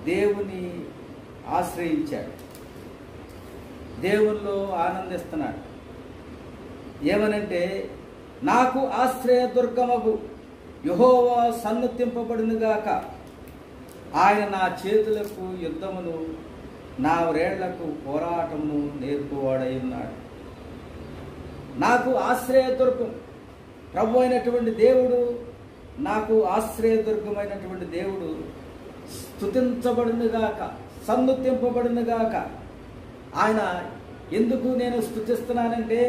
దేవుని ఆశ్రయించాడు, దేవుల్లో ఆనందిస్తున్నాడు. ఏమనంటే, నాకు ఆశ్రయ దుర్గమగు యెహోవా సన్నుతింపబడునుగాక. ఆయన నా చేతులకు యుద్ధమును, నా వ్రేళ్లకు పోరాటమును నేర్పువాడై ఉన్నాడు. నాకు ఆశ్రయదుర్గం ప్రభు అయినటువంటి దేవుడు, నాకు ఆశ్రయదుర్గమైనటువంటి దేవుడు స్తుతించబడునుగాక, సన్నుతింపబడునుగాక. ఆయన ఎందుకు నేను స్తుతిస్తున్నానంటే,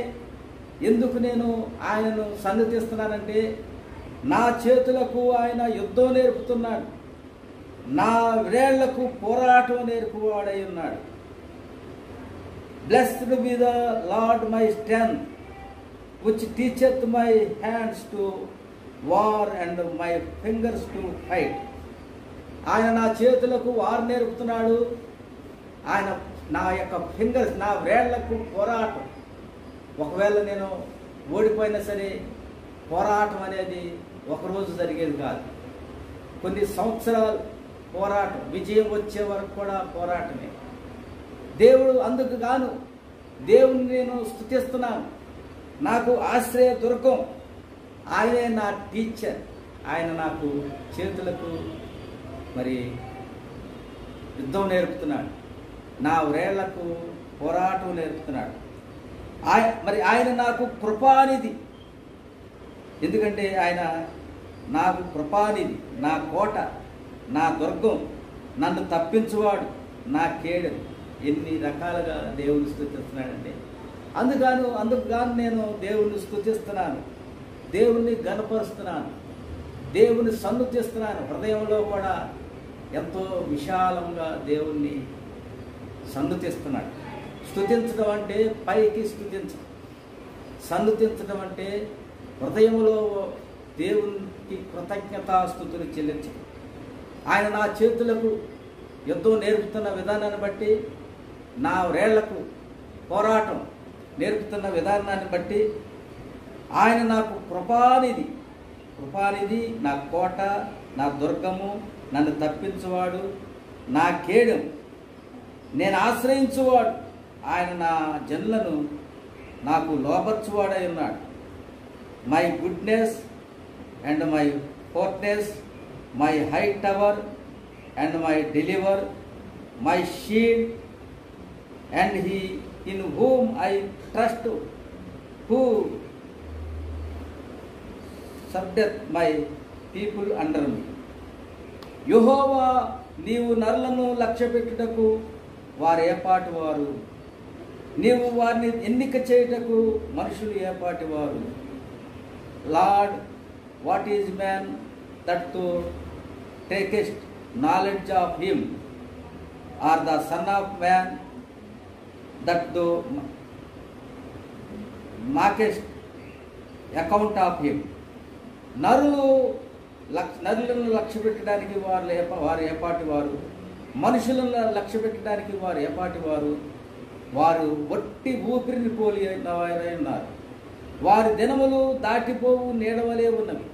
ఎందుకు నేను ఆయనను సన్నుతిస్తున్నానంటే, నా చేతులకు ఆయన యుద్ధం నేర్పుతున్నాడు, నా వ్రేళ్లకు పోరాటం నేర్పువాడై ఉన్నాడు. Blessed be the lord my strength which teacheth my hands to war and my fingers to fight. ఆయన నా చేతులకు వారు నేర్పుతున్నాడు, ఆయన నా యొక్క ఫింగర్స్, నా వేళ్లకు పోరాటం. ఒకవేళ నేను ఓడిపోయినా సరే పోరాటం అనేది ఒకరోజు జరిగేది కాదు, కొన్ని సంవత్సరాలు పోరాటం, విజయం వచ్చే వరకు కూడా పోరాటమే. దేవుడు అందుకు గాను దేవుని నేను స్తుతిస్తున్నాను. నాకు ఆశ్రయ దుర్గం, ఆయనే నా టీచర్. ఆయన నాకు చేతులకు మరి యుద్ధం నేర్పుతున్నాడు, నా వ్రేళ్లకు పోరాటం నేర్పుతున్నాడు. మరి ఆయన నాకు కృపానిధి, ఎందుకంటే ఆయన నాకు కృపానిధి, నా కోట, నా దుర్గం, నన్ను తప్పించువాడు, నా కేడెం. ఎన్ని రకాలుగా దేవుని స్తుతిస్తున్నాడంటే, అందుకు గాను నేను దేవుణ్ణి స్తుతిస్తున్నాను, దేవుణ్ణి ఘనపరుస్తున్నాను, దేవుని సన్నుతిస్తున్నాను. హృదయంలో కూడా ఎంతో విశాలంగా దేవుణ్ణి సన్నుతిస్తున్నాడు. స్తుతించడం అంటే పైకి స్తుతించడం, సన్నుతించడం అంటే హృదయంలో దేవునికి కృతజ్ఞతాస్తుతులు చెల్లించడం. ఆయన నా చేతులకు యుద్ధం నేర్పుతున్న విధానాన్ని బట్టి, నా వ్రేళ్లకు పోరాటం నేర్పుతున్న విధానాన్ని బట్టి, ఆయన నాకు కృపానిధి, నా కోట, నా దుర్గము, నన్ను తప్పించువాడు, నా కేడెం, నేను ఆశ్రయించువాడు. ఆయన నా జనులను నాకు లోబర్చువాడై ఉన్నాడు. My goodness and my fortress, my high tower and my deliver, my shield and he in whom I trust, who subdueth my people under me. యెహోవా, నీవు నరులను లక్ష్యపెట్టుటకు వారు ఏపాటి వారు, నీవు వారిని ఎన్నిక చేయుటకు మనుషులు ఏపాటి వారు. Lord, what is man that thou takest knowledge of him, or the son of man that thou makest account of him. నరులను లక్ష్య పెట్టడానికి వారు ఏపాటి వారు, మనుషులను లక్ష్య పెట్టడానికి వారు ఏపాటి వారు. వారు వట్టి ఊపిరిని పోలి ఉన్నారు, వారి దినములు దాటిపోవు నీడవలే ఉన్నవి.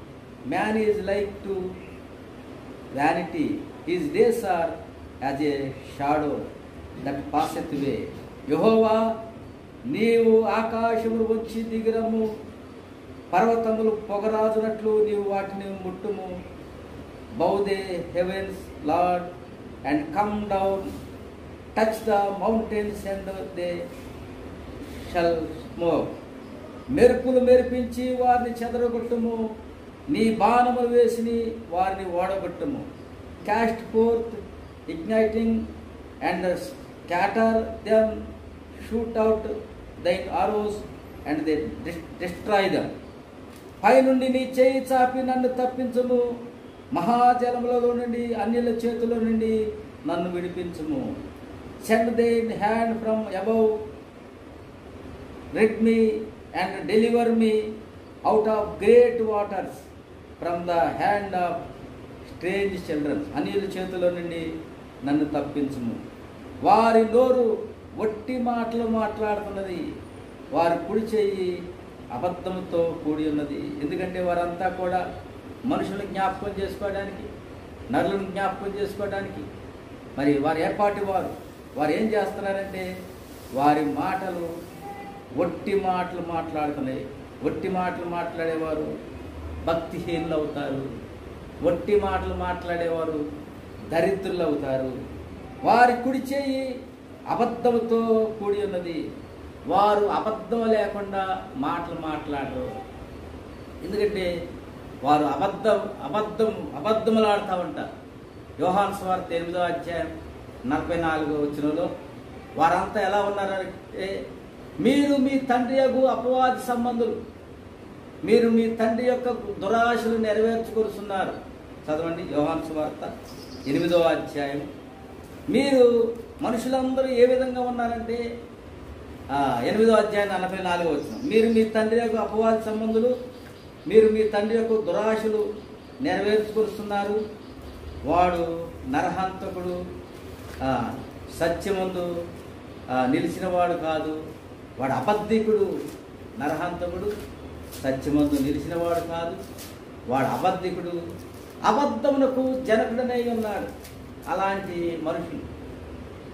Man is like to vanity, his days are as a shadow that passeth away. యెహోవా, నీవు ఆకాశములు వచ్చి దిగిరము, పర్వతములు పొగరాజునట్లు నీవు వాటిని ముట్టుము. Bow thy heavens Lord and come down, touch the mountains and they shall smoke. మెరుపులు మెరిపించి వారిని చెదరగొట్టుము, నీ బాణములు వేసి వారిని ఓడగొట్టుము. Cast forth igniting and scatter them, shoot out thine arrows and they destroy them. పైనుండి నీ చేయి చాపి నన్ను తప్పించుము, మహాజలములలో నుండి అన్యుల చేతుల నుండి నన్ను విడిపించుము. Send thine hand from above, rid me and deliver me out of great waters, from the hand of strange children. అన్యుల చేతుల నుండి నన్ను తప్పించుము. వారి నోరు వట్టి మాటలు మాట్లాడుతున్నది, వారి కుడి చేయి అబద్ధంతో కూడి ఉన్నది. ఎందుకంటే వారంతా కూడా మనుషులను జ్ఞాపకం చేసుకోవడానికి, నరులను జ్ఞాపకం చేసుకోవడానికి, మరి వారు ఏ పార్టీ వారు వారు ఏం చేస్తున్నారంటే వారి మాటలు ఒట్టి మాటలు మాట్లాడుతున్నాయి. ఒట్టి మాటలు మాట్లాడేవారు భక్తిహీనులు అవుతారు. ఒట్టి మాటలు మాట్లాడేవారు దరిద్రులు అవుతారు. వారి కుడి చేయి అబద్ధముతో కూడి ఉన్నది. వారు అబద్ధం లేకుండా మాటలు మాట్లాడరు. ఎందుకంటే వారు అబద్ధములాడుతూ ఉంటారు. యోహాను సువార్త 8వ అధ్యాయం 44వ వచనంలో వారంతా ఎలా ఉన్నారంటే, మీరు మీ తండ్రి యొక్క అపవాది సంబంధులు, మీరు మీ తండ్రి యొక్క దురాశలు నెరవేర్చుకొస్తున్నారు. చదవండి యోహాను సువార్త 8వ అధ్యాయం. మీరు మనుషులందరూ ఏ విధంగా ఉన్నారంటే 8వ అధ్యాయం 44వ వచనం, మీరు మీ తండ్రి యొక్క అపవాది సంబంధులు, మీరు మీ తండ్రి యొక్క దురాశలు నెరవేర్చుకొస్తున్నారు. వాడు నరహంతకుడు, సత్యమందు నిలిచినవాడు కాదు. వాడు అబద్ధికుడు. నరహంతకుడు సత్యమందు నిలిచినవాడు కాదు. వాడు అబద్ధికుడు, అబద్ధమునకు జనకుడనై ఉన్నాడు. అలాంటి మనుషులు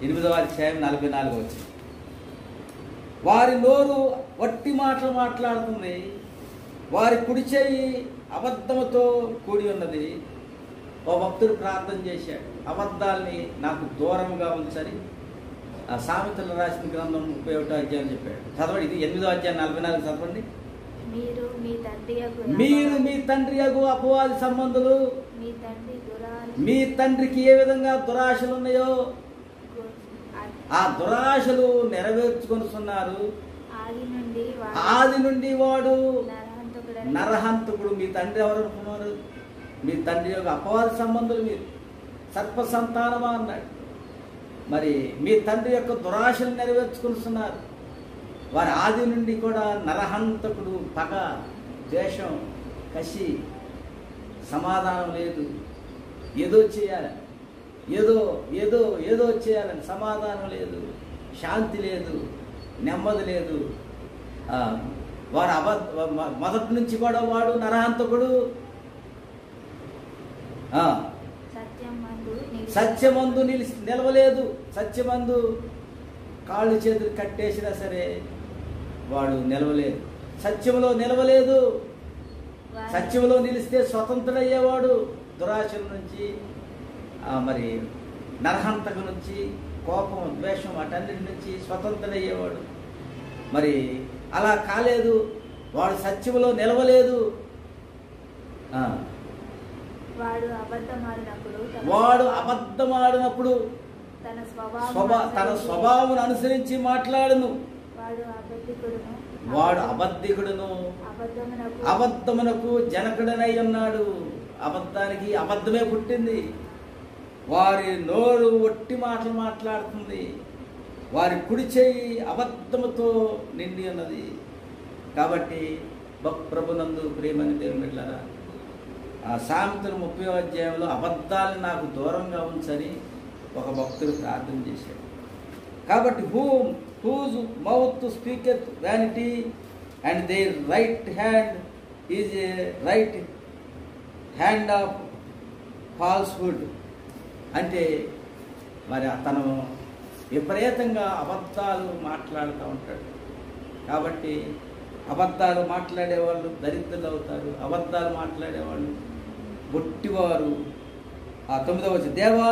8వ అధ్యాయం 44వ వచనం. వారి నోరు వట్టి మాటలు మాట్లాడుతుంది. వారి కుడి చేయి అబద్ధముతో కూడి ఉన్నది. ఓ భక్తుడు ప్రార్థన చేశాడు, అబద్ధాలని నాకు దూరంగా ఉంచని. సామెతలు రాసిన గ్రంథం 31వ అధ్యాయం చెప్పాడు. చదవండి, ఇది 8వ అధ్యాయం 44 చదవండి. మీరు మీ తండ్రి యగు అపవాది సంబంధులు, మీ తండ్రికి ఏ విధంగా దురాశలు ఉన్నాయో ఆ దురాశలు నెరవేర్చుకొనుస్తున్నారు. ఆది నుండి వాడు నరహంతకుడు. మీ తండ్రి ఎవరు అనుకున్నారు? మీ తండ్రి యొక్క అపవాది సంబంధులు, మీరు సర్ప సంతానమా అన్నాడు. మరి మీ తండ్రి యొక్క దురాశలు నెరవేర్చుకొస్తున్నారు. వారి ఆది నుండి కూడా నరహంతకుడు, పగ, ద్వేషం, కసి, సమాధానం లేదు. ఏదో చేయాలి, ఏదో ఏదో ఏదో చేయాలని, సమాధానం లేదు, శాంతి లేదు, నెమ్మది లేదు. వారు మొదటి నుంచి కూడా వాడు నరహంతకుడు. సత్యమందు నిలవలేదు. సత్యమందు కాళ్ళు చేతులు కట్టేసినా సరే వాడు నిలవలేదు. సత్యంలో నిలవలేదు. సత్యంలో నిలిస్తే స్వతంత్రుడయ్యేవాడు. దురాశల నుంచి, మరి నరహంతక నుంచి, కోపం, ద్వేషం, వాటన్నిటి నుంచి స్వతంత్రుడయ్యేవాడు. మరి అలా కాలేదు. వాడు సత్యంలో నిలవలేదు. వాడు అబద్ధమాడినప్పుడు తన స్వభావం అనుసరించి మాట్లాడును. వాడు అబద్ధికుడును, అబద్ధమునకు జనకుడనై ఉన్నాడు. అబద్ధానికి అబద్ధమే పుట్టింది. వారి నోరు ఒట్టి మాటలు మాట్లాడుతుంది. వారి కుడి చేయి అబద్ధముతో నిండి ఉన్నది. కాబట్టి ప్రభునందు ప్రేమని దేవుని బిడ్డలారా, ఆ సామెతలు 30వ అధ్యాయంలో అబద్ధాలను నాకు దూరంగా ఉంచని ఒక భక్తుడు ప్రార్థన చేశాడు. కాబట్టి whose mouth speaketh vanity and their right hand is a right hand of falsehood. అంటే మరి అతను విపరీతంగా అబద్ధాలు మాట్లాడుతూ ఉంటాడు. కాబట్టి అబద్ధాలు మాట్లాడేవాళ్ళు దరిద్రులు అవుతారు. అబద్ధాలు మాట్లాడేవాళ్ళు బొట్టివారు. 9వ వచనం, దేవా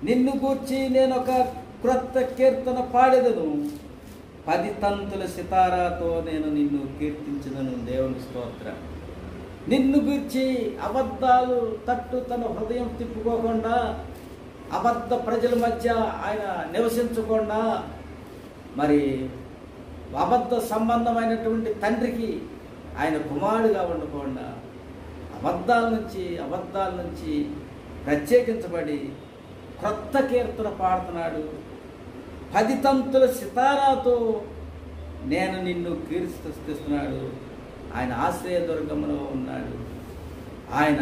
నిన్ను గూర్చి నేను ఒక క్రొత్త కీర్తన పాడెదను, 10 తంతుల సితారాతో నేను నిన్ను కీర్తించదను. దేవుని స్తోత్రం. నిన్ను గూర్చి అబద్ధాలు తట్టు తన హృదయం తిప్పుకోకుండా, అబద్ధ ప్రజల మధ్య ఆయన నివసించకుండా, మరి అబద్ధ సంబంధమైనటువంటి తండ్రికి ఆయన కుమారుడుగా ఉండకుండా అబద్ధాల నుంచి ప్రత్యేకించబడి క్రొత్త కీర్తన పాడుతున్నాడు. 10 తంతుల సితారాతో నేను నిన్ను కీర్తిస్తున్నాడు. ఆయన ఆశ్రయదుర్గములో ఉన్నాడు. ఆయన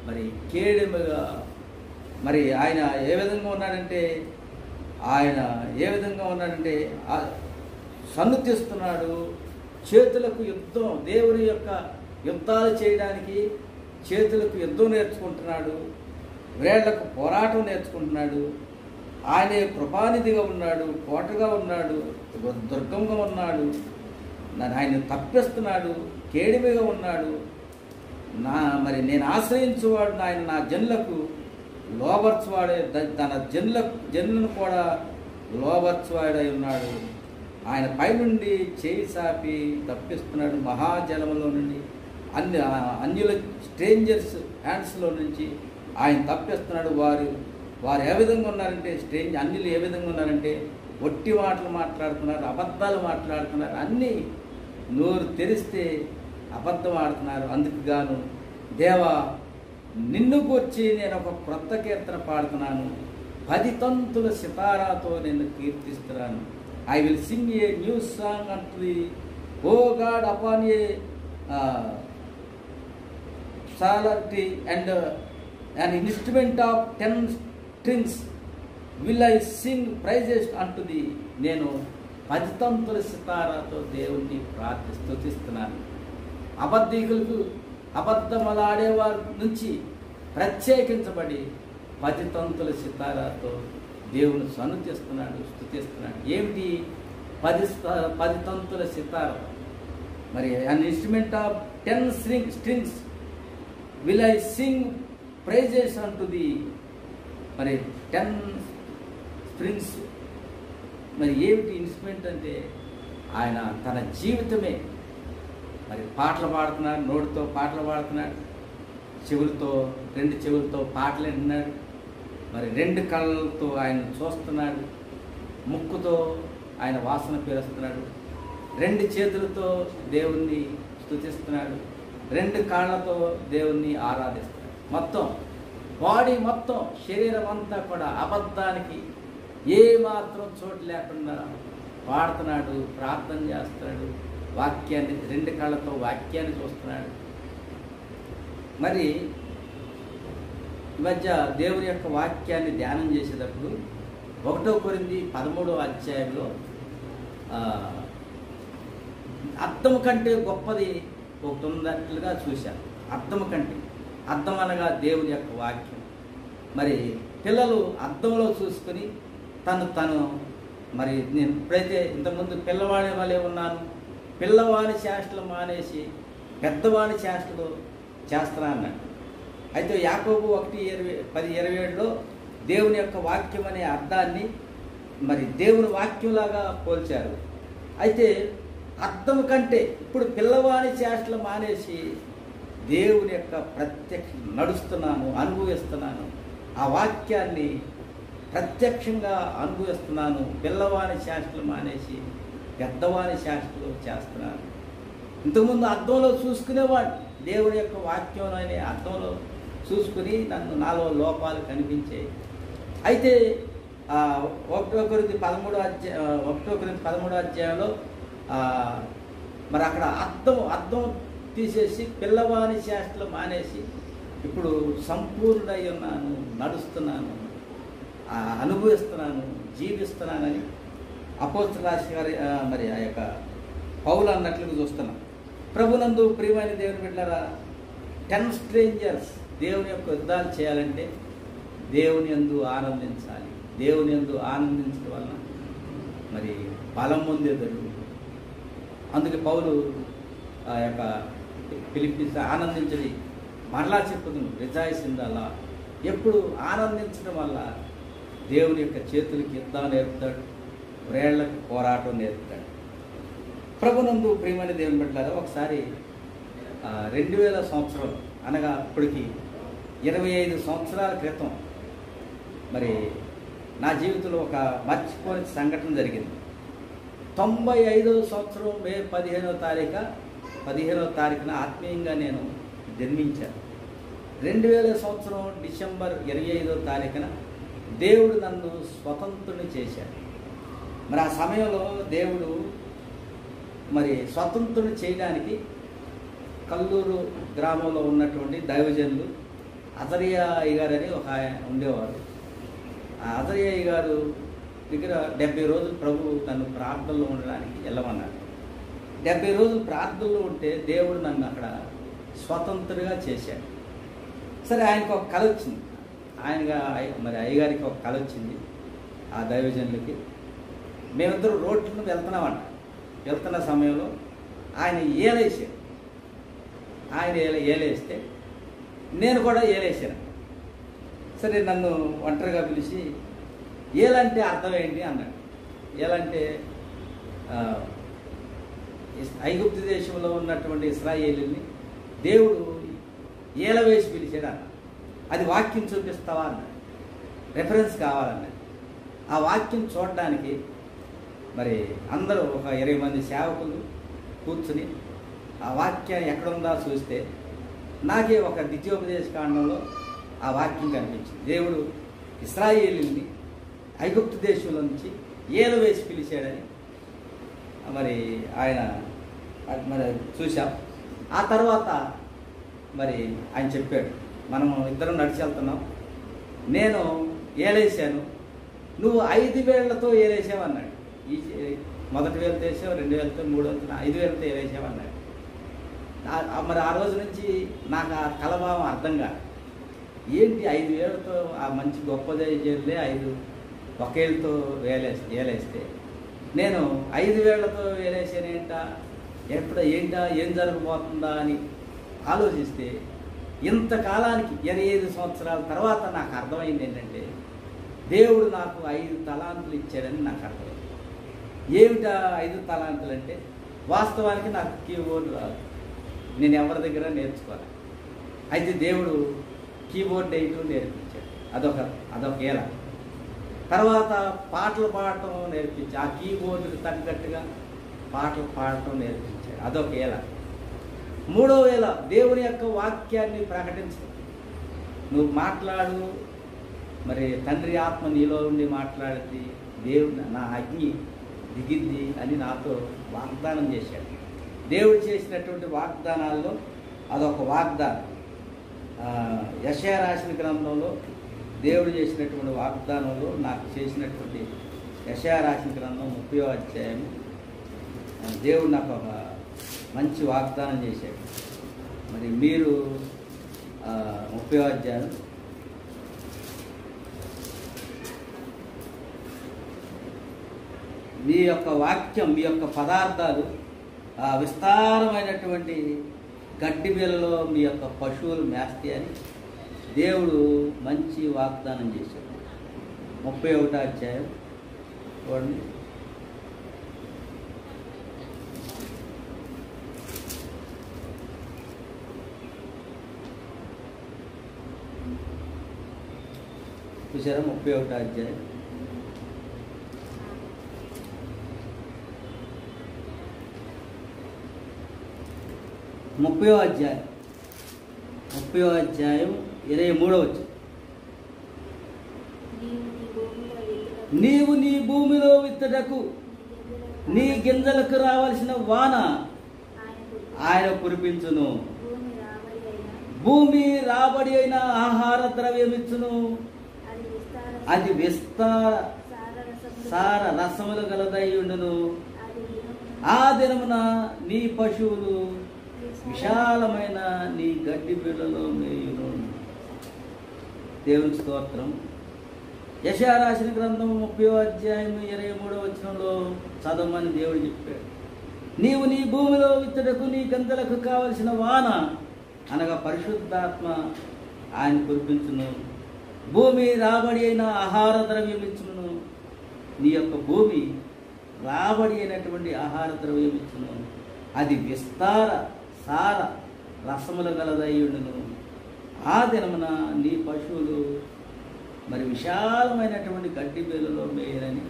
మరి కేడెముగా, మరి ఆయన ఏ విధంగా ఉన్నాడంటే సన్నుతిస్తున్నాడు. చేతులకు యుద్ధం, దేవుని యొక్క యుద్ధాలు చేయడానికి చేతులకు యుద్ధం నేర్చుకుంటున్నాడు. వేళ్లకు పోరాటం నేర్చుకుంటున్నాడు. ఆయనే కృపానిధిగా ఉన్నాడు, కోటగా ఉన్నాడు, దుర్గంగా ఉన్నాడు, ఆయన తప్పిస్తున్నాడు, కేడిమిగా ఉన్నాడు. మరి నేను ఆశ్రయించేవాడు ఆయన నా జనులకు లోబర్చువాడే, తన జనులను కూడా లోబర్చువాడై ఉన్నాడు. ఆయన పైనుండి చేయి సాపి తప్పిస్తున్నాడు, మహాజలంలో నుండి అన్యుల స్ట్రేంజర్స్ హ్యాండ్స్లో నుంచి ఆయన తప్పిస్తున్నాడు. వారు ఏ విధంగా ఉన్నారంటే అన్యులు ఏ విధంగా ఉన్నారంటే ఒట్టి మాటలు మాట్లాడుతున్నారు, అబద్ధాలు మాట్లాడుతున్నారు, అన్నీ నోరు తెరిస్తే అబద్ధం ఆడుతున్నారు. అందుకు గాను దేవా, నిన్ను గూర్చి నేను ఒక క్రొత్త కీర్తన పాడుతున్నాను, 10 తంతుల సితారాతో నిన్ను కీర్తిస్తున్నాను. I will sing a new song unto thee O God upon a psaltery and an instrument of 10 strings will I sing praises unto thee. నేను 10 తంతుల సితారాతో దేవుణ్ణి స్తుతిస్తున్నాను. అబద్ధికులకు, అబద్ధమలాడేవారి నుంచి ప్రత్యేకించబడి 10 తంతుల సితారాతో దేవుని సన్నుతిస్తున్నాడు, స్తుతిస్తున్నాడు. ఏమిటి 10 తంతుల సితార? మరి an instrument of 10 strings will I sing praises అంటూ ది. మరి 10 స్ట్రింగ్స్ మరి ఏమిటి ఇన్స్ట్రుమెంట్ అంటే ఆయన తన జీవితమే. మరి పాటలు పాడుతున్నాడు, నోటితో పాటలు పాడుతున్నాడు, చెవులతో 2 చెవులతో పాటలు వింటున్నాడు, మరి 2 కళ్ళతో ఆయన చూస్తున్నాడు, ముక్కుతో ఆయన వాసన పీలుస్తున్నాడు, 2 చేతులతో దేవుణ్ణి స్తుతిస్తున్నాడు, 2 కాళ్ళతో దేవుణ్ణి ఆరాధిస్తున్నాడు. మొత్తం బాడీ మొత్తం శరీరం అంతా కూడా అబద్ధానికి ఏ మాత్రం చోటు లేకుండా పాడుతున్నాడు, ప్రార్థన చేస్తున్నాడు, వాక్యాన్ని 2 కళ్ళతో వాక్యాన్ని చూస్తున్నాడు. మరి ఈ మధ్య దేవుని యొక్క వాక్యాన్ని ధ్యానం చేసేటప్పుడు 1 కొరింథీ 13వ అధ్యాయంలో అర్థం కంటే గొప్పది ఒకటి ఉన్నట్లుగా చూశాను. అర్థం అనగా దేవుని యొక్క వాక్యం. మరి పిల్లలు అద్దంలో చూసుకొని తను మరి నేను ఇప్పుడైతే ఇంతకుముందు పిల్లవాడి వలె ఉన్నాను, పిల్లవాడి చేష్టలు మానేసి పెద్దవాడి చేష్టలు చేస్తున్నా అన్నాడు. అయితే యాకోబు 1:10-27లో దేవుని యొక్క వాక్యం అనే అర్థాన్ని మరి దేవుని వాక్యంలాగా పోల్చారు. అయితే అర్థం కంటే ఇప్పుడు పిల్లవాడి చేష్టలు మానేసి దేవుని యొక్క నడుస్తున్నాను, అనుభవిస్తున్నాను, ఆ వాక్యాన్ని ప్రత్యక్షంగా అనుభవిస్తున్నాను. పిల్లవాని శాస్త్రాలు మానేసి పెద్దవాని శాస్త్రాలు చేస్తున్నాను. ఇంతకుముందు అద్దంలో చూసుకునేవాడు, దేవుని యొక్క వాక్యం అనే అద్దంలో చూసుకుని నాలో లోపాలు కనిపించాయి. అయితే 1 కొరింథీ 13వ అధ్యాయంలో మరి అక్కడ అద్దం తీసేసి పిల్లవాని శాస్త్రాలు మానేసి ఇప్పుడు సంపూర్ణై ఉన్నాను, నడుస్తున్నాను, అనుభవిస్తున్నాను, జీవిస్తున్నానని అపోస్తలుల రాశి గారి మరి ఆ యొక్క పౌలు అన్నట్లుగా చూస్తున్నాం. ప్రభునందు ప్రియమైన దేవుని బిడ్డలారా, 10 స్ట్రేంజర్స్ దేవుని యొక్క యుద్ధాలు చేయాలంటే దేవుని యందు ఆనందించాలి. దేవుని యందు ఆనందించడం వలన మరి బలం పొందేదరు. అందుకే పౌలు ఆ యొక్క పిలిపిస్తే ఆనందించడి, మరలా చెప్పుదును రిజాయిస్ ఇన్ ద లార్డ్. ఎప్పుడు ఆనందించడం వల్ల దేవుని యొక్క చేతులకి యుద్ధం నేర్పుతాడు, వేళ్లకు పోరాటం నేర్పుతాడు. ప్రభునందు ప్రియమైన దేవుని బిడ్డలారా, ఒకసారి 2000 సంవత్సరం అనగా ఇప్పటికి 25 సంవత్సరాల క్రితం మరి నా జీవితంలో ఒక మర్చిపోని సంఘటన జరిగింది. 95వ సంవత్సరం మే 15వ తారీఖున ఆత్మీయంగా నేను జన్మించాను. 2000 సంవత్సరం డిసెంబర్ 25వ తారీఖున దేవుడు నన్ను స్వతంత్రుని చేశాడు. మరి ఆ సమయంలో దేవుడు మరి స్వతంత్రుని చేయడానికి కల్లూరు గ్రామంలో ఉన్నటువంటి దైవజనులు అజరియా అయ్యగారు అని ఒక ఆయన ఉండేవారు. ఆ అజరియా అయ్యగారు దగ్గర 70 రోజులు ప్రభు నన్ను ప్రార్థనలో ఉండడానికి వెళ్ళమన్నాడు. 70 రోజులు ప్రార్థనలో ఉంటే దేవుడు నన్ను అక్కడ స్వతంత్రుడిగా చేశాడు. సరే, ఆయనకు ఒక కళ వచ్చింది. మరి అయ్యగారికి ఒక కళ వచ్చింది, ఆ దైవజనులకి. మేమిద్దరు రోడ్లను వెళ్తున్న సమయంలో ఆయన ఏలేసాడు. ఆయన ఏలేస్తే నేను కూడా ఏలేసాను. సరే, నన్ను ఒంటరిగా పిలిచి ఏలంటే అర్థం ఏంటి అన్నాడు. ఏలంటే ఐగుప్తు దేశంలో ఉన్నటువంటి ఇశ్రాయేలుని దేవుడు ఏల వేసి పిలిచాడు అన్నాడు. అది వాక్యం చూపిస్తావా అన్నాడు. రెఫరెన్స్ కావాలన్నాడు. ఆ వాక్యం చూడడానికి మరి అందరూ ఒక 20 మంది సేవకులు కూర్చుని ఆ వాక్యాన్ని ఎక్కడుందా చూస్తే నాకే ఒక ద్వితీయోపదేశ కాండంలో ఆ వాక్యం కనిపించింది. దేవుడు ఇశ్రాయేలుని ఐగుప్తు దేశంలో నుంచి ఏల వేసి పిలిచాడని మరి ఆయన మరి చూసాం. ఆ తర్వాత మరి ఆయన చెప్పాడు, మనం ఇద్దరం నడిచి వెళ్తున్నాం, నేను ఏలేసాను, నువ్వు 5 వేళ్లతో ఏలేసావు అన్నాడు. మొదటి వేలతో వేసావు, 2 వేలతో, 3 వేలతో, 5 వేలతో ఏలేసావు అన్నాడు. మరి ఆ రోజు నుంచి నాకు ఆ కలభావం అర్థం కాదు. ఏంటి 5 వేలతో ఆ మంచి గొప్ప చేయాలి, 5 ఒకేళ్ళతో ఏలేస్తే నేను 5 వేళ్లతో వేలేసానేంటా, ఏంటా ఏం జరగబోతుందా అని ఆలోచిస్తే ఇంతకాలానికి 25 సంవత్సరాల తర్వాత నాకు అర్థమైంది ఏంటంటే దేవుడు నాకు 5 తలాంతులు ఇచ్చాడని నాకు అర్థమైంది. ఏమిటా 5 తలాంతులు అంటే, వాస్తవానికి నాకు కీబోర్డు రాదు, నేను ఎవరి దగ్గర నేర్చుకోవాలి. అయితే దేవుడు కీబోర్డ్ వేయటం నేర్పించాడు, అదొక ఏల. తర్వాత పాటలు పాడటం నేర్పించి ఆ కీబోర్డుకి తగ్గట్టుగా పాటలు పాడటం నేర్పించాడు, అదొక ఏల. 3వ ఏల దేవుని యొక్క వాక్యాన్ని ప్రకటించడం. నువ్వు మాట్లాడు, మరి తండ్రి ఆత్మ నీలో ఉండి మాట్లాడింది, దేవుడు నా అగ్ని దిగింది అని నాతో వాగ్దానం చేశాడు. దేవుడు చేసినటువంటి వాగ్దానాల్లో అదొక వాగ్దానం. యెషయా రాసిన గ్రంథంలో దేవుడు చేసినటువంటి వాగ్దానంలో నాకు చేసినటువంటి యెషయా రాసిన గ్రంథం 30వ అధ్యాయం దేవుడు నాకు ఒక మంచి వాగ్దానం చేశాడు. మరి మీరు 30వ అధ్యాయం మీ యొక్క వాక్యం, మీ యొక్క పదార్థాలు విస్తారమైనటువంటి గడ్డి బిళ్ళలో మీ యొక్క పశువులు మేస్తాయి అని దేవుడు మంచి వాగ్దానం చేశాడు. 31వ అధ్యాయం చూడండి. చూసారా? 31వ అధ్యాయం 30వ అధ్యాయం 23వ వచనం. నీవు నీ భూమిలో విత్తుటకు నీ గింజలకు రావాల్సిన వాన ఆయన కురిపించును, భూమి రాబడి అయిన ఆహార ద్రవ్యమిచ్చును, అది విస్తార సార రసములు గలదై ఉండును. ఆ దినమున నీ పశువులు విశాలమైన నీ గడ్డి బిళ్ళలో మేయును. దేవుని స్తోత్రం. యెషయా రాసిన గ్రంథం 30వ అధ్యాయం 23వ వచనంలో చదవమని దేవుడు చెప్పాడు. నీవు నీ భూమిలో విత్తుటకు నీ గంతలకు కావలసిన వాన అనగా పరిశుద్ధాత్మ ఆయన కురిపించును, భూమి రాబడి అయిన ఆహార ద్రవ్యం ఇచ్చును. నీ యొక్క భూమి రాబడి అయినటువంటి ఆహార ద్రవ్యం ఇచ్చును, అది విస్తార సార రసములు గలదయ్యుండును. ఆ దినమున నీ పశువులు మరి విశాలమైనటువంటి గడ్డి బేలులో మేయనని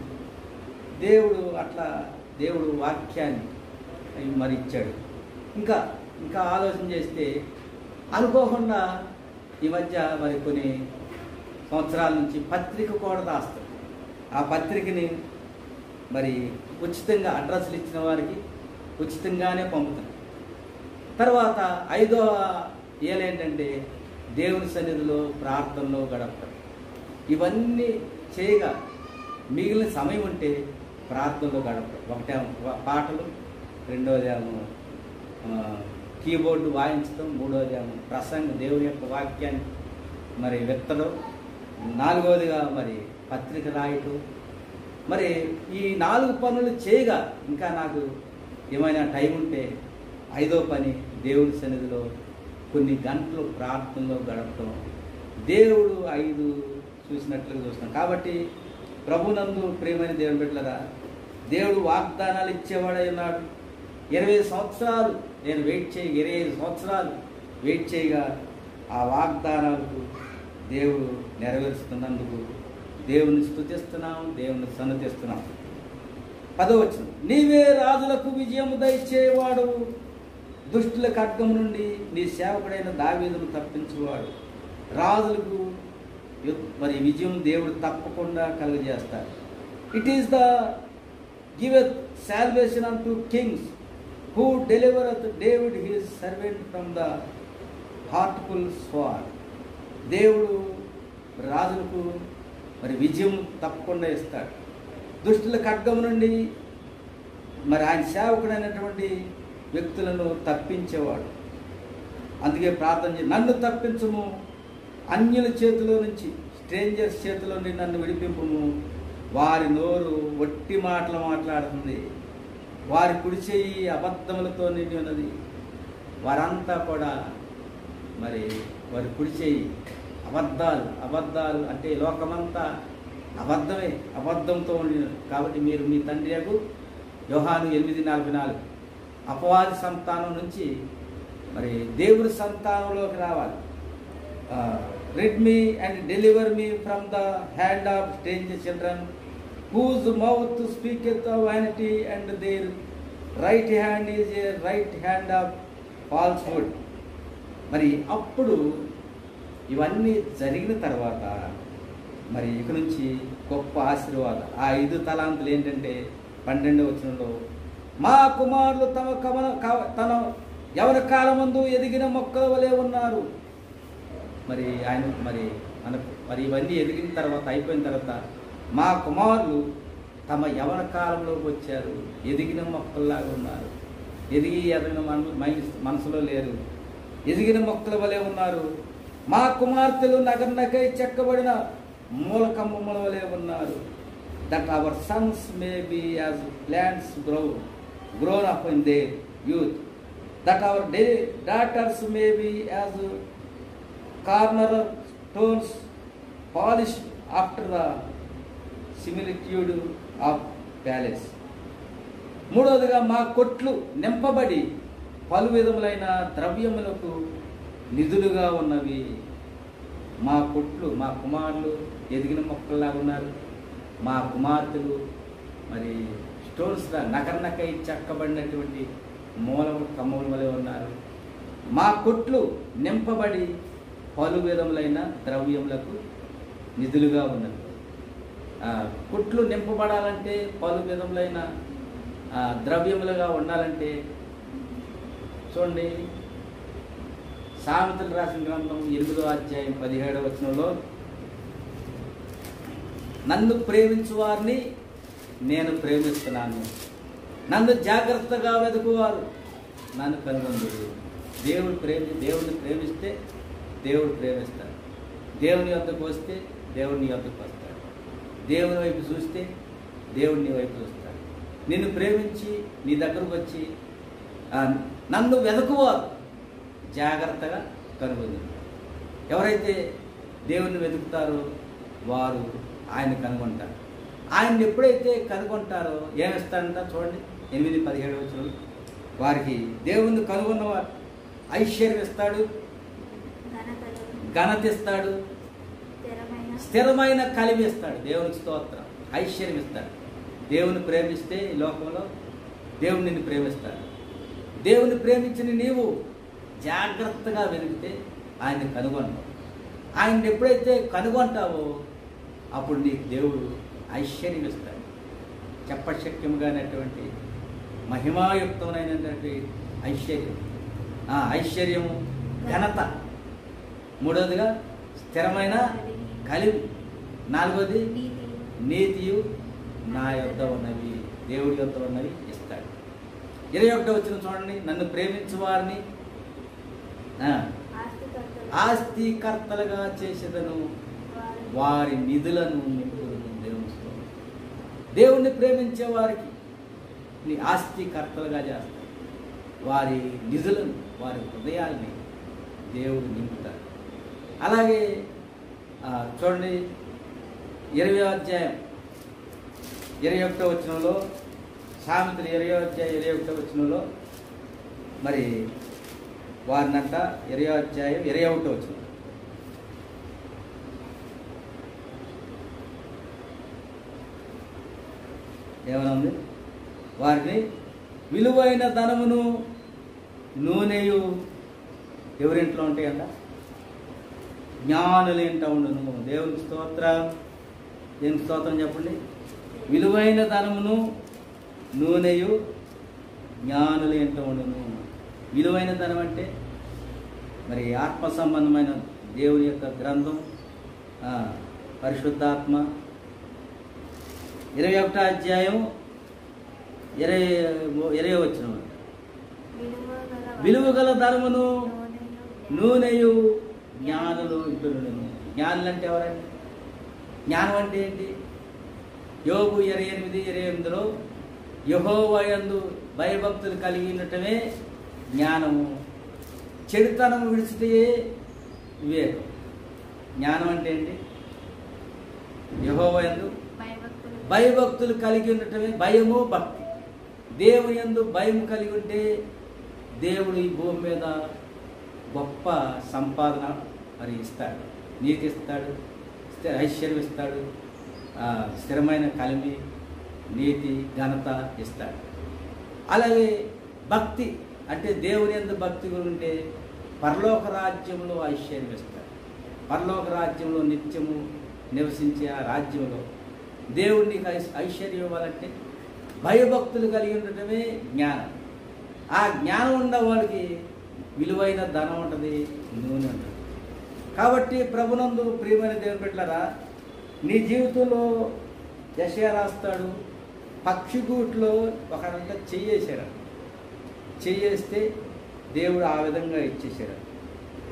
దేవుడు వాక్యాన్ని మరి ఇచ్చాడు. ఇంకా ఆలోచన చేస్తే అనుకోకుండా ఈ మధ్య మరి కొన్ని సంవత్సరాల నుంచి పత్రిక కూడా రాస్తారు. ఆ పత్రికని మరి ఉచితంగా అడ్రస్లు ఇచ్చిన వారికి ఉచితంగానే పంపుతారు. తర్వాత 5వ ఏలు ఏంటంటే దేవుని సన్నిధిలో ప్రార్థనలో గడపడం. ఇవన్నీ చేయగా మిగిలిన సమయం ఉంటే ప్రార్థనలో గడపడం. ఒకటేమో పాటలు, 2వదేమో కీబోర్డు వాయించడం, 3వదేమో ప్రసంగం, దేవుని యొక్క వాక్యాన్ని మరి విత్తడం, నాలుగవదిగా మరి పత్రిక రాయటం. మరి ఈ 4 పనులు చేయగా ఇంకా నాకు ఏమైనా టైం ఉంటే 5వ పని దేవుడి సన్నిధిలో కొన్ని గంటలు ప్రార్థనలో గడపడం. దేవుడు 5 చూసినట్లుగా చూస్తున్నాం. కాబట్టి ప్రభునందు ప్రియమైన దేవుని బిడ్డలారా, దేవుడు వాగ్దానాలు ఇచ్చేవాడై ఉన్నాడు. 20 సంవత్సరాలు నేను వెయిట్ చేయి, 25 సంవత్సరాలు వెయిట్ చేయగా ఆ వాగ్దానాలకు దేవుడు నెరవేరుస్తున్నందుకు దేవుని స్తుతిస్తున్నాం, దేవుని సన్నతిస్తున్నాం. 10వ వచనం, నీవే రాజులకు విజయము దయచేవాడు, దుష్టుల ఖడ్గం నుండి నీ సేవకుడైన దావీదును తప్పించువాడు. రాజులకు మరి విజయం దేవుడు తప్పకుండా కలుగజేస్తాడు. It is the giveth salvation unto kings who delivereth David his servant from the hurtful sword. దేవుడు రాజులకు మరి విజయం తప్పకుండా ఇస్తాడు. దుష్టుల ఖడ్గం నుండి మరి ఆయన సేవకుడైనటువంటి వ్యక్తులను తప్పించేవాడు. అందుకే ప్రార్థన చేసి, నన్ను తప్పించుము, అన్యుల చేతిలో నుంచి, స్ట్రేంజర్స్ చేతిలో నుండి నన్ను విడిపింపుము. వారి నోరు వట్టి మాటలు మాట్లాడుతుంది, వారి కుడి చెయ్యి అబద్ధములతో నిండి ఉన్నది. వారంతా కూడా మరి వారి కుడి చెయ్యి అబద్ధాలు అంటే లోకమంతా అబద్ధమే, అబద్ధంతో ఉండినది. కాబట్టి మీరు మీ తండ్రి యొక్క యోహాను 8:44 అపవాది సంతానం నుంచి మరి దేవుడి సంతానంలోకి రావాలి. Rid me and deliver me from the hand of stranger children whose mouth speaketh vanity and their right hand is a right hand of falsehood. మరి అప్పుడు ఇవన్నీ జరిగిన తర్వాత మరి ఇక నుంచి గొప్ప ఆశీర్వాదం. ఆ 5 తలాంతులు ఏంటంటే 12వ వచనంలో, మా కుమారులు తన యవన కాలమందు ఎదిగిన మొక్కల వలె ఉన్నారు. మరి ఆయన మరి ఇవన్నీ ఎదిగిన తర్వాత అయిపోయిన తర్వాత మా కుమారులు తమ యవన కాలంలోకి వచ్చారు, ఎదిగిన మొక్కల్లాగా ఉన్నారు. ఎదిగిన మనసులో లేరు, ఎదిగిన మొక్కల వలె ఉన్నారు. మా కుమార్తెలు నగర్నకై చెక్కబడిన మూలకమ్మల వలె ఉన్నారు. That hour Sons may be as plants grown up in their youth, that our daughters may be as corner stones polished after the similitude of palace. మూడవదిగా మా కొట్లు నింపబడి పలు విధములైన ద్రవ్యములకు నిధులుగా ఉన్నవి. మా కొట్లు, మా కుమారులు ఎదిగిన మొక్కల్లాగా ఉన్నారు. మా కుమార్తెలు మరి స్టోన్స్గా నకర్నకై చెక్కబడినటువంటి కమ్మల వలె ఉన్నారు. మా కొట్లు నింపబడి పలు విధములైన ద్రవ్యములకు నిధులుగా ఉన్నవి. కొట్లు నింపబడాలంటే, పలు విధములైన ద్రవ్యములుగా ఉండాలంటే చూడండి, సామెతలు రాసిన గ్రంథం 8వ అధ్యాయం 17వ వచనంలో, నన్ను ప్రేమించు వారిని నేను ప్రేమిస్తున్నాను, నన్ను జాగ్రత్తగా వెతుకువారు నన్ను కనుగొందురు. దేవుడిని ప్రేమిస్తే దేవుడు ప్రేమిస్తాడు. దేవుని వద్దకు వస్తే దేవుడు నీ వద్దకు వస్తాడు. దేవుని వైపు చూస్తే దేవుడు నీ వైపు చూస్తాడు. నిన్ను ప్రేమించి నీ దగ్గరకు వచ్చి నన్ను వెతుకువారు జాగ్రత్తగా కనుగొందురు. ఎవరైతే దేవుణ్ణి వెతుకుతారో వారు ఆయన కనుగొంటారు. ఆయన్ని ఎప్పుడైతే కనుగొంటారో ఏమిస్తాడంట చూడండి, 8-17 వచనం, వారికి దేవుణ్ణి కనుగొన్నవారు ఐశ్వర్యం ఇస్తాడు, ఘనత ఇస్తాడు, స్థిరమైన కలిమి ఇస్తాడు. దేవునికి స్తోత్రం. ఐశ్వర్యం ఇస్తాడు. దేవుని ప్రేమిస్తే ఈ లోకంలో దేవుడు నిన్ను ప్రేమిస్తాడు. దేవుని ప్రేమించిన నీవు జాగ్రత్తగా వెలిగితే ఆయన్ని కనుగొంటావు. ఆయన్ని ఎప్పుడైతే కనుగొంటావో అప్పుడు నీకు దేవుడు ఐశ్వర్యం ఇస్తాడు. చెప్పశక్యముగానటువంటి మహిమాయుక్తమైనటువంటి ఐశ్వర్యం. ఐశ్వర్యము, ఘనత. మూడవదిగా స్థిరమైన కలిమి. నాలుగవది నీతియు నా యొద్ద ఉన్నవి, దేవుడి యొద్ద ఉన్నవి ఇస్తాడు. 21వ వచనం చూడండి, నన్ను ప్రేమించు వారిని ఆస్తికర్తలుగా చేసేదను, వారి నిధులను నింపుతుంది. దేవుని స్తోత్రం. దేవుణ్ణి ప్రేమించే వారికి నీ ఆస్తికర్తలుగా చేస్తాడు. వారి నిధులను, వారి హృదయాల్ని దేవుడు నింపుతాడు. అలాగే చూడండి 20వ అధ్యాయం 21వ వచనంలో, సామెతలు 20వ అధ్యాయం 21వ వచనంలో మరి వారినంట 20వ అధ్యాయం 21వ వచనం ఏమైనా ఉంది? వారిని విలువైన ధనమును నూనెయు ఎవరింట్లో ఉంటాయంట? జ్ఞానుల ఇంట ఉండును. దేవునికి స్తోత్రం. దేవునికి స్తోత్రం చెప్పండి. విలువైన ధనమును నూనెయు జ్ఞానుల ఇంట ఉండును. విలువైన ధనం అంటే మరి ఆత్మ సంబంధమైన దేవుని యొక్క గ్రంథం, పరిశుద్ధాత్మ. 21వ అధ్యాయం 20వ వచనం, విలువగల ధనమును నూనెయు జ్ఞానులు ఇంటును. జ్ఞానులు అంటే ఎవరండి? జ్ఞానం అంటే ఏంటి? యోబు 28:28లో యెహోవా యందు భయభక్తులు కలిగి ఉండటమే జ్ఞానము, చెడుతనం విడిచితే వివేకం. జ్ఞానం అంటే ఏంటి? యెహోవా యందు భయభక్తులు కలిగి ఉండటమే భయము, భక్తి. దేవుని యందు భయం కలిగి ఉంటే దేవుడు ఈ భూమి మీద గొప్ప సంపాదన మరి ఇస్తాడు, నీతి ఇస్తాడు, ఐశ్వర్యం ఇస్తాడు, స్థిరమైన కలిమి, నీతి, ఘనత ఇస్తాడు. అలాగే భక్తి అంటే దేవుని యందు భక్తి ఉంటే పరలోక రాజ్యంలో ఐశ్వర్యం ఇస్తాడు. పరలోక రాజ్యంలో నిత్యము నివసించే ఆ రాజ్యంలో దేవుడికి ఐశ్వర్యం ఇవ్వాలంటే భయభక్తులు కలిగి ఉండటమే జ్ఞానం. ఆ జ్ఞానం ఉన్న వాళ్ళకి విలువైన ధనం ఉంటుంది, నూనె ఉంటుంది. కాబట్టి ప్రభునందు ప్రియమైన దేవుని బిడ్డలారా, నీ జీవితంలో యెషయా రాస్తాడు, పక్షిగూట్లో ఒకరంతా చెయ్యేశాడు. చెయ్యేస్తే దేవుడు ఆ విధంగా ఇచ్చేసాడు.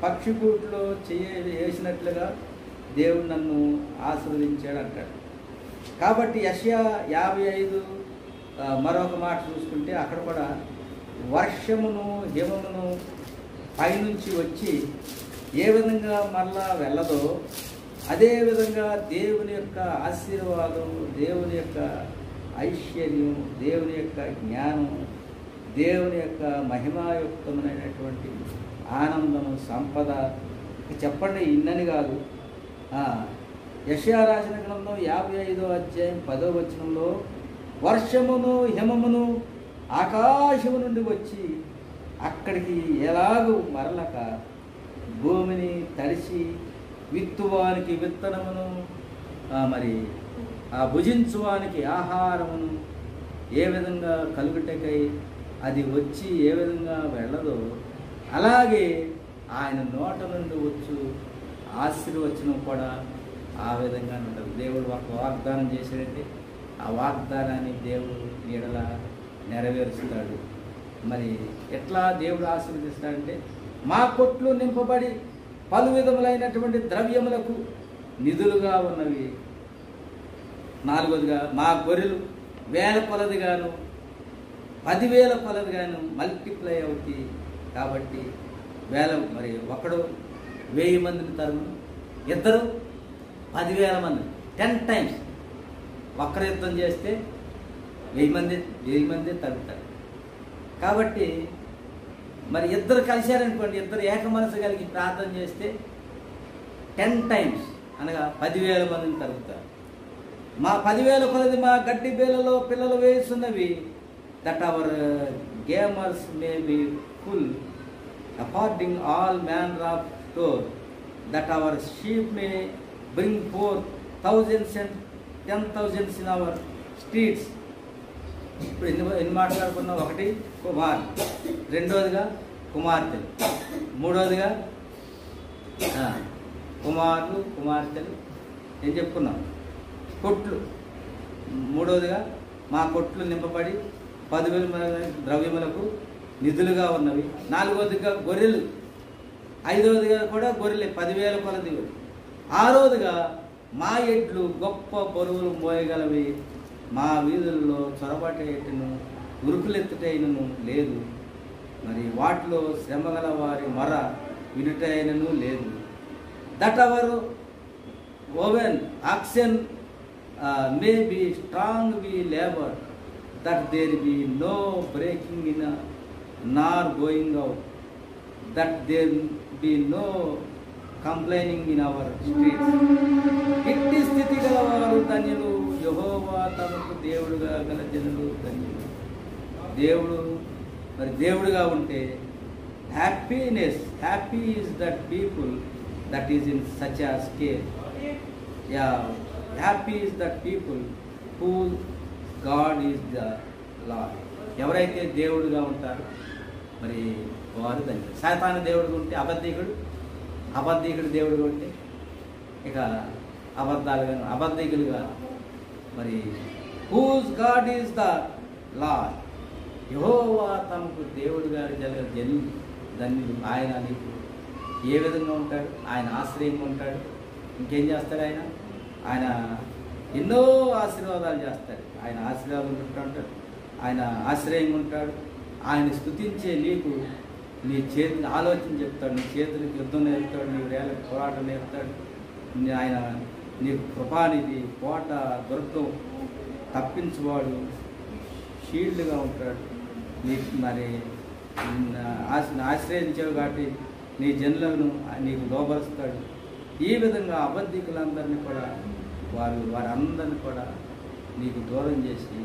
పక్షిగూట్లో వేసినట్లుగా దేవుడు నన్ను ఆశీర్వదించాడు అంటాడు. కాబట్టి యెషయా 55 మరొక మాట చూసుకుంటే అక్కడ కూడా వర్షమును హిమమును పైనుంచి వచ్చి ఏ విధంగా మరలా వెళ్ళదో అదేవిధంగా దేవుని యొక్క ఆశీర్వాదం, దేవుని యొక్క ఐశ్వర్యం, దేవుని యొక్క జ్ఞానం, దేవుని యొక్క మహిమాయుక్తమైనటువంటి ఆనందము, సంపద చెప్పండి ఇన్నని కాదు. యెషయా రాసిన గ్రంథం 55వ అధ్యాయం 10వ వచనంలో వర్షమును హిమమును ఆకాశము నుండి వచ్చి అక్కడికి ఎలాగూ మరలక భూమిని తడిసి విత్తువానికి విత్తనమును మరి భుజించువానికి ఆహారమును ఏ విధంగా కలుగుటకై అది వచ్చి ఏ విధంగా వెళ్ళదో అలాగే ఆయన నోట నుండి వచ్చు ఆశీర్వచనం కూడా ఆ విధంగా ఉంటుంది. దేవుడు ఒక వాగ్దానం చేశాడంటే ఆ వాగ్దానాన్ని దేవుడు నీడలా నెరవేరుస్తాడు. మరి ఎట్లా దేవుడు ఆశీర్వదిస్తాడంటే మా కొట్లు నింపబడి పలు విధములైనటువంటి ద్రవ్యములకు నిధులుగా ఉన్నవి. 4వదిగా మా గొర్రెలు 1000 కొలదిగాను 10,000 కొలదిగాను మల్టిప్లై అవుతాయి. కాబట్టి మరి ఒకడు 1000 మందిని తరుము, ఇద్దరు 10,000 మంది, 10 times. ఒక్కరు యుద్ధం చేస్తే 1000 మంది తగ్గుతారు. కాబట్టి మరి ఇద్దరు కలిశారనుకోండి, ఇద్దరు ఏక మనసు కలిగి ప్రార్థన చేస్తే 10 times అనగా 10,000 మందిని తగ్గుతారు. మా 10,000 కొలది మా గడ్డి బేలలో పిల్లలు వేస్తున్నవి, that our garners may be full according all manner of store, that our sheep may bring forth thousands and 10,000s in our streets. ఇప్పుడు ఎన్ని మాట్లాడుకున్నాం? ఒకటి కుమార్, రెండోదిగా కుమార్తెలు, మూడోదిగా కుమారులు కుమార్తెలు ఏం చెప్పుకున్నాం? కొట్లు, మూడోదిగా మా కొట్లు నింపబడి 10,000 ద్రవ్యములకు నిధులుగా ఉన్నవి, 4వదిగా గొర్రెలు, 5వదిగా కూడా గొర్రెలే 10,000 కొలది, 6వదిగా మా ఎడ్లు గొప్ప బరువులు మోయగలవి, మా వీధుల్లో చొరబటేటను ఉరుకులెత్తుటైనను లేదు. మరి వాటిలో శ్రమగల వారి మొర వినుటైనను లేదు. That our oxen may be strong be labour, that there be no breaking in nor going out, that there be no complaining in our streets. ఇట్టి స్థితి గలవారు ధన్యులు, యెహోవా తమకు దేవుడుగా గల జనులు ధన్యులు. దేవుడు మరి దేవుడుగా ఉంటే happy is that people that is in such a scale. Happy is that people who God is the lord. ఎవరైతే దేవుడుగా ఉంటారో మరి వారు ధన్యులు. సాతాను దేవుడుగా ఉంటే అబద్ధీకుడు దేవుడుగా ఉంటే ఇక అబద్ధికులుగా మరి whose God is the Lord. Jehovah తమకు దేవుడుగా జనులు ధన్యులు. ఆయన నీకు ఏ విధంగా ఉంటాడు? ఆయన ఆశ్రయంగా ఉంటాడు. ఇంకేం చేస్తాడు? ఆయన ఎన్నో ఆశీర్వాదాలు చేస్తాడు. ఆయన ఆశీర్వాదం ఉంటాడు, ఆయన ఆశ్రయంగా ఉంటాడు. ఆయన స్తుతించే నీకు నీ చేతులు ఆలోచన చెప్తాడు, నీ చేతులకు యుద్ధం నేర్పుతాడు, నీ వేళకు పోరాటం నేర్పుతాడు. ఆయన నీకు కృపానిధి, కోట, దుర్గం, తప్పించువాడు, షీల్డ్గా ఉంటాడు. నీకు మరి ఆశ్రయించావు కాబట్టి నీ జనులను నీకు లోపరుస్తాడు. ఈ విధంగా అబద్ధికులందరినీ కూడా వారందరినీ కూడా నీకు దూరం చేసి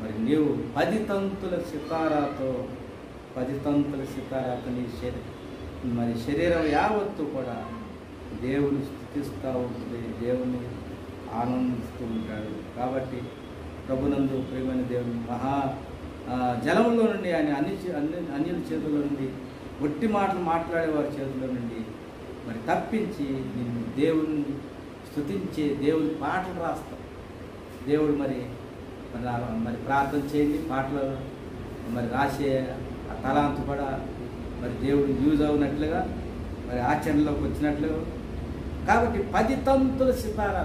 మరి నీవు 10 తంతుల సితారాతో నీ మరి శరీరం యావత్తు కూడా దేవుని స్తుతిస్తూ ఉంటుంది, దేవుని ఆనందిస్తూ ఉంటాడు. కాబట్టి ప్రభునందు ప్రియమైన దేవుని జలంలో నుండి ఆయన అన్యుల చేతుల్లో నుండి ఒట్టి మాటలు మాట్లాడేవారి చేతుల్లో నుండి మరి తప్పించి నిన్ను దేవుని స్తుతించే దేవుని పాటలు రాస్తాం. దేవుడు మరి ప్రార్థన చేయండి, పాటలు మరి రాసే ఆ తలాంతు కూడా మరి దేవుడు యూజ్ అవునట్లుగా మరి ఆచరణలోకి వచ్చినట్లుగా. కాబట్టి 10 తంతుల సితారా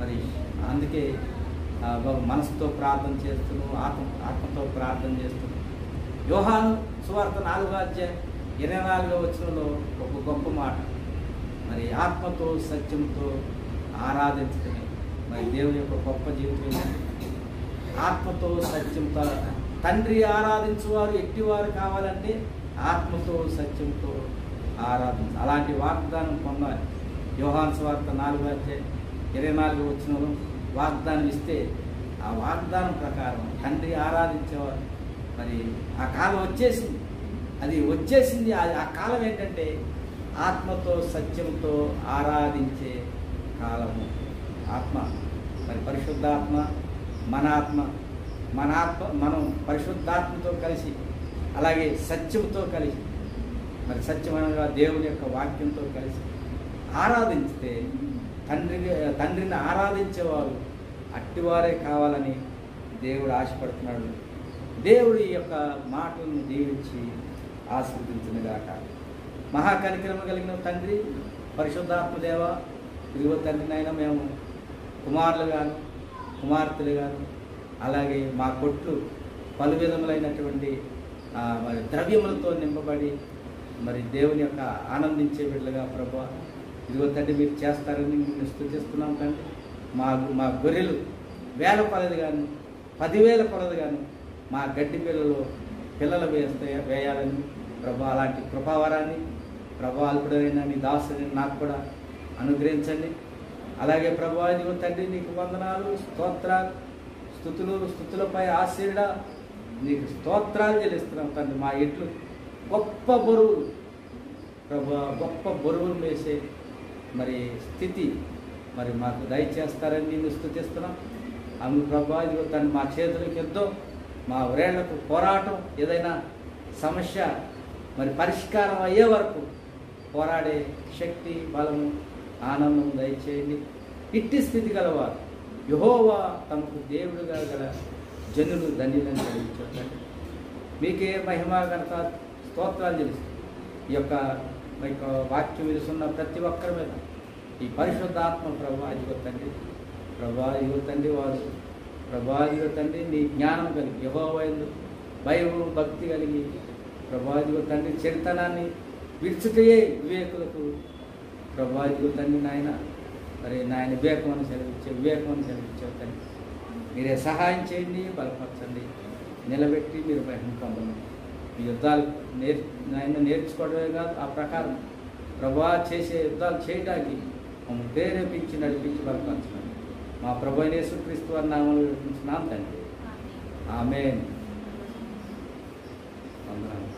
మరి అందుకే మనసుతో ప్రార్థన చేస్తున్నావు, ఆత్మతో ప్రార్థన చేస్తున్నావు. యోహాను సువార్త 4వ అధ్యాయం 24వ వచనంలో ఒక గొప్ప మాట, మరి ఆత్మతో సత్యంతో ఆరాధించడమే మరి దేవుని యొక్క గొప్ప జీవితం. ఆత్మతో సత్యంతో తండ్రి ఆరాధించువారు ఎట్టివారు కావాలంటే ఆత్మతో సత్యంతో ఆరాధించు. అలాంటి వాగ్దానం పొందాలి. యోహాను సువార్త 4వ అధ్యాయం 24వ వచనంలో వాగ్దానం ఇస్తే ఆ వాగ్దానం ప్రకారం తండ్రి ఆరాధించేవారు. మరి ఆ కాలం వచ్చేసింది. ఆ కాలం ఏంటంటే ఆత్మతో సత్యంతో ఆరాధించే కాలము. ఆత్మ మరి పరిశుద్ధాత్మ, మన ఆత్మ మనం పరిశుద్ధాత్మతో కలిసి అలాగే సత్యంతో కలిసి మరి సత్యమనగా దేవుని యొక్క వాక్యంతో కలిసి ఆరాధించితే తండ్రిని ఆరాధించేవారు అట్టివారే కావాలని దేవుడు ఆశపడుతున్నాడు. దేవుడి యొక్క మాటలను దీవించి ఆశీర్వదించునుగాక. మహాకనికరమ కలిగిన తండ్రి, పరిశుద్ధాత్మదేవ, ఇదిగో తండ్రినైనా మేము కుమారులుగాను కుమార్తెలుగాను అలాగే మా కొట్లు పలు విధములైనటువంటి మరి ద్రవ్యములతో నింపబడి మరి దేవుని యొక్క ఆనందించే బిడ్డలుగా ప్రభువా ఇదిగో తండ్రి మీరు చేస్తారని మేము స్తుతిస్తున్నాం తండ్రి. మా గొర్రెలు 1000 కొలది గాను 10,000 కొలది గాను మా గడ్డి పిల్లలు వేయాలని ప్రభు అలాంటి కృపావరాన్ని ప్రభు అల్పుడైన నీ దాసుని నాకు కూడా అనుగ్రహించండి. అలాగే ప్రభు ఇదిగో తండ్రి నీకు వందనాలు, స్తోత్రాలు, స్తుతులపై ఆశీర్డ నీకు స్తోత్రాలు చెల్లిస్తున్నాం తండ్రి. మా ఇట్లు గొప్ప బరువులు ప్రభు, గొప్ప బరువులు వేసే మరి స్థితి మరి మాకు దయచేస్తారని నేను స్తుతిస్తున్నాం. అందుకు ప్రభు ఇదిగో తండ్రి మా చేతులకు యుద్ధం, మా వ్రేళ్లకు పోరాటం, ఏదైనా సమస్య మరి పరిష్కారం అయ్యే వరకు పోరాడే శక్తి, బలము, ఆనందం దయచేయండి. ఇట్టి స్థితి గలవారు యెహోవా తమకు దేవుడుగా గల జనులు ధన్యులని కలిగించండి. మీకే మహిమ ఘనత స్తోత్రాలు తెలుసు. ఈ యొక్క వాక్యం విలుసున్న ప్రతి ఒక్కరి మీద ఈ పరిశుద్ధాత్మ ప్రభా ఇదిగో తండ్రి, ప్రభా ఇదిగో తండ్రి వారు ప్రభా ఇదిగో తండ్రి నీ జ్ఞానం కలిగి యెహోవా యందు భయము భక్తి కలిగి ప్రభా ఇదిగో తండ్రి చెడుతనాన్ని విడిచుటయే వివేకులకు ప్రభా ఇదిగో తండ్రి నాయన మరి నాయన వివేకమని సెలవిచ్చావు తండ్రి. మీరే సహాయం చేయండి, బలపరచండి, నిలబెట్టి మీరు బయటను పొందండి. మీ యుద్ధాలు నాయన నేర్చుకోవడమే కాదు, ఆ ప్రకారం ప్రభా చేసే యుద్ధాలు చేయడానికి మమ్మల్ని ప్రేరేపించి నడిపించి బలపరచండి. మా ప్రభు యేసుక్రీస్తు వారి నామములో వేడుకుంటున్నాం తండ్రి. ఆమేన్. వందనాలు.